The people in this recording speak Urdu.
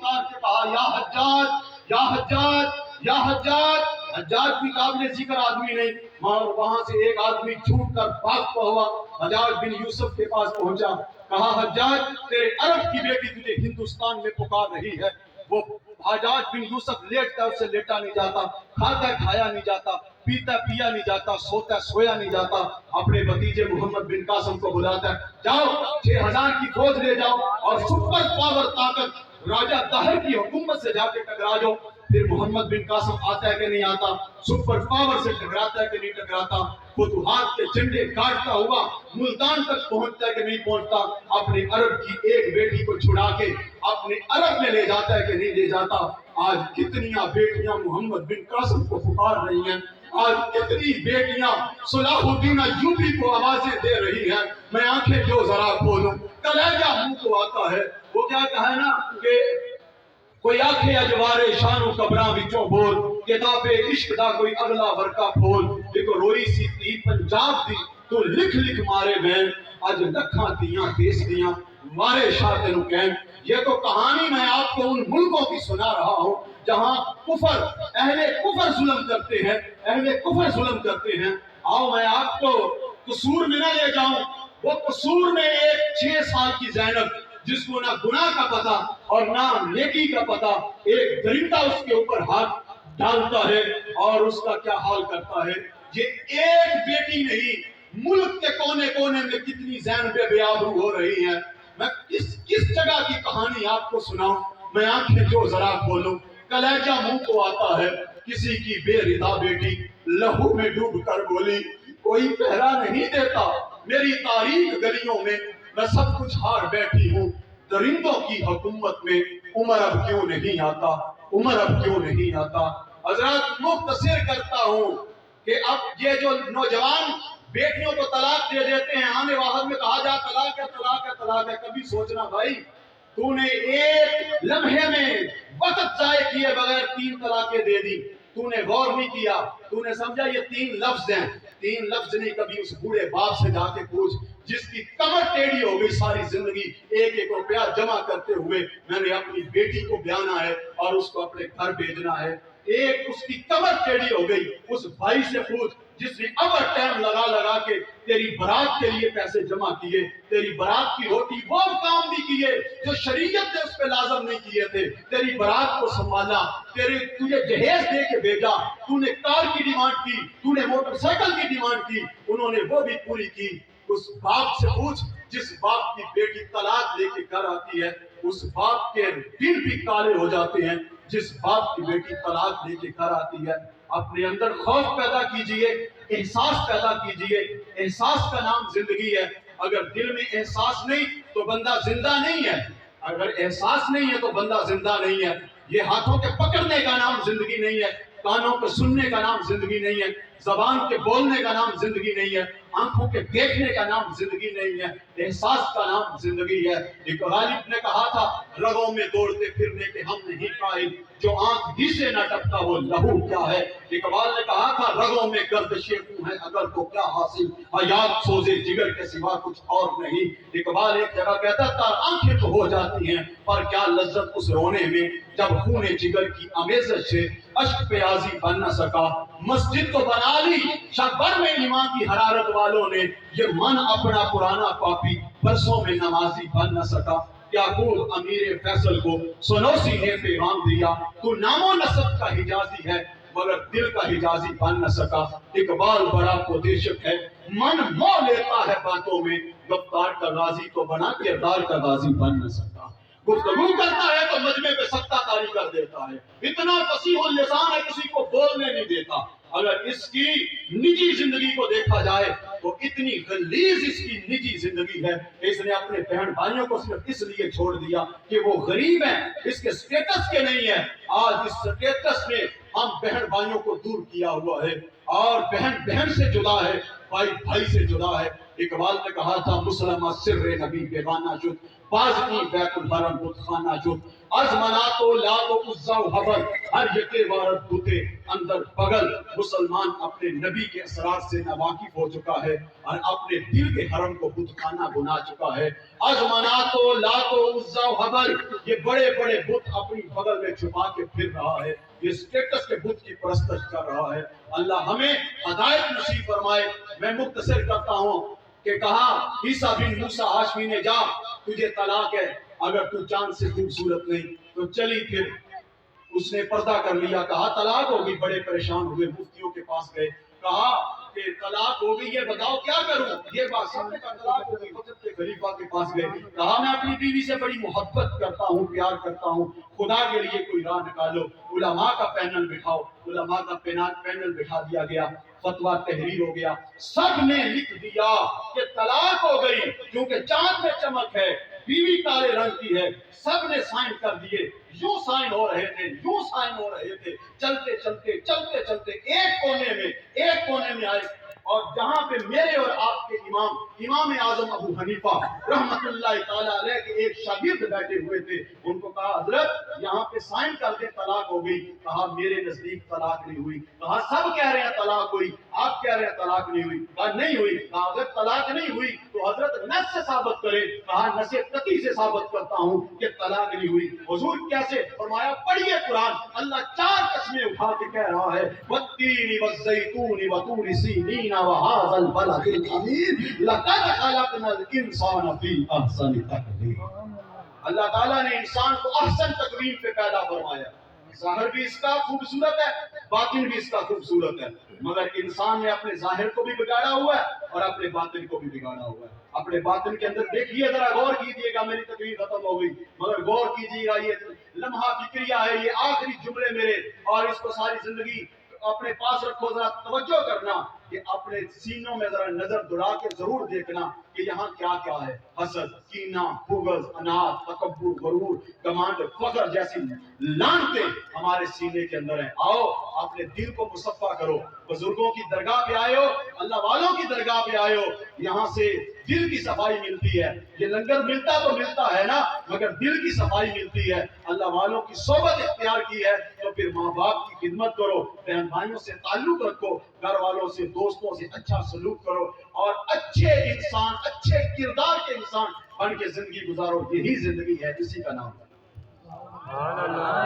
پکار کے کہا یا حجاج یا حجاج یا حجاج. حجاج بھی قابل ذکر آدمی نہیں. وہاں سے ایک آدمی چھوٹ کر بھاگتا ہوا حجاج بن یوسف کے پاس پہنچا. کہا حجاج تیرے عرب کی بیٹی تجھے ہندوستان میں پکار رہی ہے. وہ حجاج بن یوسف لیٹتا اس سے لیٹا نہیں جاتا, کھاتا کھایا نہیں جاتا, پیتا پیا نہیں جاتا, سوتا سویا نہیں جاتا. اپنے بھتیجے محمد بن قاسم کو بلاتا ہے, جاؤ 6000 کی فوج لے جاؤ اور سپر پاور طاقت راجہ دہر کی حکومت سے جا کے ٹکرا جاؤ. پھر محمد بن قاسم آتا ہے کہ نہیں آتا, سپر پاور سے ٹکراتا ہے کہ نہیں ٹکراتا, فتوحات کے جھنڈے کاٹتا ہوا ملتان تک پہنچتا ہے کہ نہیں پہنچتا, اپنے عرب کی ایک بیٹی کو چھڑا کے اپنے عرب میں لے جاتا ہے کہ نہیں لے جاتا. آج کتنیاں بیٹیاں محمد بن قاسم کو پکار رہی ہیں, آج کتنی بیٹیاں صلاح الدین ایوبی کو آوازیں دے رہی ہیں. میں آنکھیں جو ذرا کھولوں کلیجہ منہ کو آتا ہے. وہ کیا کہا نا کہ کوئی آنکھیں اجوارے شان و قبراں وچوں بول, کتاب عشق دا کوئی اگلا ورقہ کھول. دیکھو روئی سی تھی پنجاب دی تو لکھ لکھ مارے بہن, اج لکھاں دیاں دیس دیاں مارے شاہ تینوں کہن. یہ تو کہانی میں آپ کو ان ملکوں کی سنا رہا ہوں جہاں کفر اہل کفر ظلم کرتے ہیں, اہل کفر ظلم کرتے ہیں. آؤ میں آپ کو قصور میں نہ لے جاؤں. وہ قصور میں ایک 6 سال کی زینب جس کو نہ گناہ کا پتہ اور نہ نیکی کا پتہ, ایک درندہ اس کے اوپر ہاتھ ڈالتا ہے اور اس کا کیا حال کرتا ہے. یہ ایک بیٹی نہیں, ملک کے کونے کونے میں کتنی زینبیں بے آبرو ہو رہی ہیں. میں کس جگہ کی کہانی آپ کو سناؤں. میں آنکھیں جو ذرا کھولوں کلیجہ منہ کو آتا ہے. کسی کی بے رضا بیٹی لہو میں ڈوب کر بولی, کوئی پہرا نہیں دیتا میری تاریخ گلیوں میں, میں سب کچھ ہار بیٹھی ہوں درندوں کی حکومت میں. عمر اب کیوں نہیں آتا, عمر اب کیوں نہیں آتا. حضرات مختصر کرتا ہوں کہ اب یہ جو نوجوان بیٹیوں کو طلاق دے دیتے ہیں, آنے واحد میں کہا جا طلاق ہے طلاق ہے طلاق ہے. کبھی سوچنا بھائی تو نے ایک لمحے میں وقت ضائع کیے بغیر 3 طلاقیں دے دی. تو نے غور نہیں کیا, تو نے سمجھا یہ 3 لفظ ہیں. 3 لفظ نہیں. کبھی اس بوڑھے باپ سے جا کے پوچھ جس کی کمر ٹیڑھی ہو گئی ساری زندگی ایک ایک روپیہ جمع کرتے ہوئے میں نے اپنی بیٹی کو بیانا ہے اور اس کو اپنے گھر بھیجنا ہے. ایک اس کی کمر ٹیڑھی ہو گئی. اس بھائی سے پوچھ جس نے اوور ٹائم لگا لگا کے تیری برات کے لیے پیسے جمع کیے, تیری برات کی روٹی وہ کام بھی کیے جو شریعت نے اس پہ لازم نہیں کیے تھے, تیری برات کو سنبھالا, تجھے جہیز دے کے بھیجا, تو نے کار کی ڈیمانڈ کی, تو نے موٹر سائیکل کی ڈیمانڈ کی, انہوں نے وہ بھی پوری کی. اس باپ سے پوچھ جس باپ کی بیٹی طلاق لے کے گھر آتی ہے, اس باپ کے دل بھی کالے ہو جاتے ہیں جس باپ کی بیٹی طلاق لے کے گھر آتی ہے. اپنے اندر خوف پیدا کیجئے, احساس پیدا کیجئے. احساس کا نام زندگی ہے. اگر دل میں احساس نہیں تو بندہ زندہ نہیں ہے. اگر احساس نہیں ہے تو بندہ زندہ نہیں ہے. یہ ہاتھوں کے پکڑنے کا نام زندگی نہیں ہے, کانوں کے سننے کا نام زندگی نہیں ہے, زبان کے بولنے کا نام زندگی نہیں ہے, آنکھوں کے دیکھنے کا نام زندگی نہیں ہے. احساس کا نام زندگی ہے. ایک غالب نے کہا تھا رگوں میں دوڑتے پھرنے کے ہم نہیں قائل, جو آنکھ ہی سے نہ ٹپتا وہ لہو کیا ہے. اقبال نے کہا تھا رگوں میں گردش خون ہے اگر تو کیا حاصل, حیات سوزے جگر کے سوا کچھ اور نہیں. اقبال ایک جگہ کہتا تھا آنکھیں تو ہو جاتی ہیں پر کیا لذت اس رونے میں جب خون جگر کی امیزش سے اشک پیازی بن نہ سکا. مسجد تو بنا لی شکبر میں ایمان کی حرارت والوں نے, یہ من اپنا پرانا کاپی برسوں میں نمازی بن نہ سکا. کیا خوب امیر فیصل کو سنوسی نے پیغام دیا, تو نام و نسب کا حجازی ہے مگر دل کا حجازی بن نہ سکا. اقبال بڑا پودیشک ہے, من مو لیتا ہے باتوں میں, گفتار کا غازی تو بنا کردار کا غازی بن نہ سکا. گفتگو کرتا ہے تو مجمع پہ سکتہ کاری کر دیتا ہے, اتنا فصیح اللسان ہے کسی کو بولنے نہیں دیتا. اگر اس کی نجی زندگی کو دیکھا جائے تو اتنی غلیظ اس کی نجی زندگی ہے کہ اس نے اپنے بہن بھائیوں کو صرف اس لیے چھوڑ دیا کہ وہ غریب ہیں, اس کے سٹیٹس کے نہیں ہیں. آج اس سٹیٹس نے ہم بہن بھائیوں کو دور کیا ہوا ہے اور بہن بہن سے جدا ہے, بھائی بھائی سے جدا ہے. اقبال نے کہا تھا مسلمہ سر نبی بیگانہ شد, بازنی بیت الحرم بتخانہ جد از منات و لات و عزا و حبل ہر یکے وارد بتے اندر بغل مسلمان اپنے نبی کے اثرات سے ناواقف ہو چکا ہے اور اپنے دل کے حرم کو بتخانہ بنا چکا ہے از منات و لات و عزا و حبل یہ بڑے بڑے بت اپنی بغل میں چھپا کے پھر رہا ہے یہ سٹیٹس کے بت کی پرستش کر رہا ہے اللہ ہمیں ہدایت نصیب فرمائے میں مختصر کرتا ہوں کہ کہا عیسیٰ بن موسیٰ ہاشمی نے جا تجھے طلاق ہے اگر تو چاند سے خوبصورت نہیں تو چلی پھر اس نے پردہ کر لیا کہا طلاق ہوگی بڑے پریشان ہوئے مفتیوں کے پاس گئے کہا کہ طلاق ہو گئی یہ بتاؤ کیا کروں یہ بات سامنے کا طلاق ہو گئی وقت کے خلیفہ کے پاس گئے کہا میں اپنی بیوی سے بڑی محبت کرتا ہوں پیار کرتا ہوں خدا کے لیے کوئی راہ نکالو علماء کا پینل بٹھاؤ علماء کا پینل بٹھا دیا گیا فتویٰ تحریر ہو گیا سب نے لکھ دیا کہ طلاق ہو گئی کیونکہ چاند میں چمک ہے بیوی کالے رنگ کی ہے سب نے سائن کر دیے یوں سائن ہو رہے تھے چلتے چلتے ایک کونے میں آئے اور جہاں پہ میرے اور آپ کے امام اعظم ابو حنیفہ رحمت اللہ تعالیٰ علیہ کے ایک شاگرد بیٹھے ہوئے تھے ان کو کہا حضرت یہاں پہ سائن کر دے طلاق ہو گئی کہا میرے نزدیک طلاق نہیں ہوئی کہا سب کہہ رہے ہیں طلاق ہوئی آپ کہہ رہے ہیں طلاق نہیں ہوئی کہا نہیں ہوئی کہا اگر طلاق نہیں ہوئی تو حضرت نص سے ثابت کرے کہا نص قطعی سے ثابت کرتا ہوں کہ طلاق نہیں ہوئی حضور کیسے فرمایا پڑھیے قرآن اللہ 4 قسمیں اٹھا کے کہہ رہا ہے والتین والزیتون وطور سینین وهذا البلد الامین لقد خلقنا الانسان فی احسن تقویم اللہ تعالیٰ نے انسان کو احسن تقویم پہ پیدا فرمایا ظاہر بھی اس کا خوبصورت ہے باطن بھی اس کا خوبصورت ہے مگر انسان نے اپنے ظاہر کو بھی بگاڑا ہوا ہے اور اپنے باطن کو بھی بگاڑا ہوا ہے اپنے باطن کے اندر دیکھیے ذرا غور کیجئے گا میری تقریر ختم ہو گئی مگر غور کیجئے گا یہ لمحہ فکریہ ہے یہ آخری جملے میرے اور اس کو ساری زندگی اپنے پاس رکھو ذرا توجہ کرنا کہ اپنے سینوں میں ذرا نظر دوڑا کے ضرور دیکھنا کہ یہاں کیا کیا ہے حسد کینہ بغض اناد تکبر غرور گھمنڈ فخر جیسی لعنتیں ہمارے سینے کے اندر ہیں آؤ اپنے دل کو مصفا کرو بزرگوں کی درگاہ پہ آئے ہو اللہ والوں کی درگاہ پہ آئے ہو یہاں سے دل کی صفائی ملتی ہے یہ لنگر ملتا تو ملتا ہے نا مگر دل کی صفائی ملتی ہے اللہ والوں کی صحبت اختیار کی ہے تو پھر ماں باپ کی خدمت کرو بہن بھائیوں سے تعلق رکھو گھر والوں سے دوستوں سے اچھا سلوک کرو اور اچھے انسان اچھے کردار کے انسان بن کے زندگی گزارو یہی زندگی ہے اسی کا نام ہے